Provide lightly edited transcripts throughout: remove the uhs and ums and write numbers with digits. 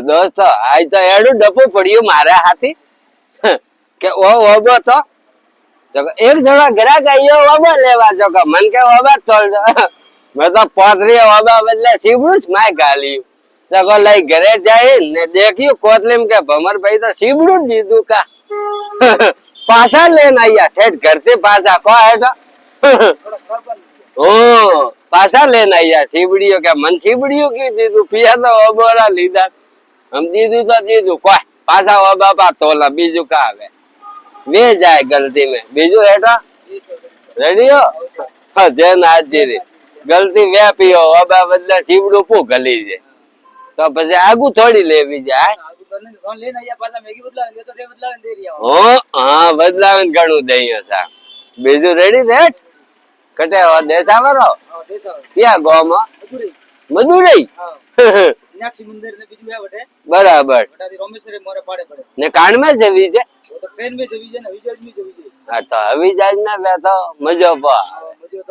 દોસ્તો આજ તો એડું ડબ્બુ પડ્યું મારા હાથી કે ઓ ઓબો તો એક જણો ગ્રાહક આવ્યો ઓબો લેવા જો કે મન કે ઓબા તોલ મેં તો પોતરી ઓબા બદલે સીબડું જ માય ગાલ્યું તો લઈ ઘરે જાય ને દેખ્યું કોતલીમ કે ભમરભાઈ તો સીબડું જ દીધું કા પાછા લઈને આયા ઠેઠ ઘરથી પાછા કો હેઠો ઓ પાછા લઈને આયા સીબડીઓ કે મન સીબડીઓ કી દીધું પિયા તો ઓબોરા લીધા હમ દીધું તો દીધું કોઈ પાછા ઓ બાપા તોલા બીજું કા આવે વે જાય ગલતી में બીજું હેઠા રેડી હો હા જેન હાજરી ગલતી વે પીઓ ઓબા બદલે સીબડું પુ ગલી છે તો પછી આગુ થોડી લેવી જાય હા બદલાવીને ઘણું દઈએ સા બીજું રેડી રેટ કટે દેસાવરો ક્યાં ગામમાં મધુરઈ બરાબર ને કાણમાં જવી છે હા તો હવીજાજ ના લે તો મજો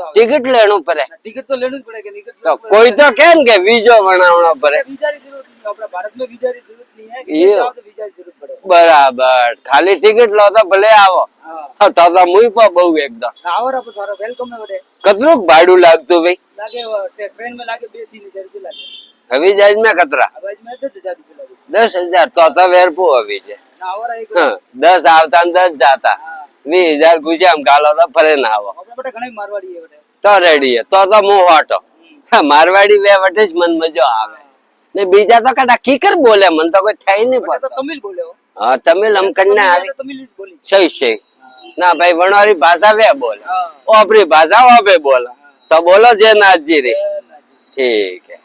ટિકિટ લેવું પડે टिकट तो लेनी पड़ेगी તો કોઈ તો કેમ કે વીજો બનાવવો પડે वीजा की जरूरत नहीं अपने भारत में वीजा की जरूरत नहीं है कि जाओ तो वीजा की जरूरत पड़े બરાબર ખાલી ટિકિટ લો તો ભલે આવો હા તો મુઈ પર બહુ એકદમ आवर आप सारा वेलकम में बड़े કેટલું ભાડું લાગતું ભાઈ लागे ट्रेन में लागे 2-3 हज़ार रुपया लागे હવીજાજ में કતરા आवाज में 10,000 रुपया लागे 10,000 तो વેરપુ હવી છે ना आवर एक 10 આવતા ને 10 જાતા 20,000 ગુજામ ગાલો તો ફરે ના આવો अपने बेटा घणे मारवाड़ी है बेटा તો રેડી તો હું વાટો મારવાડી બે વટે જ મન મજો આવે ને બીજા તો કદા કીકર બોલે મન તો કોઈ થાય નહીં तो પડતો तमिल बोले हो હા તમિલ હમ કન્ને આવી तमिल ही बोली સહી સહી ના ભાઈ વણવારી ભાષા વે બોલે ઓપરી ભાષા ઓપે બોલે તો બોલો જે નાજી રે ઠીક હે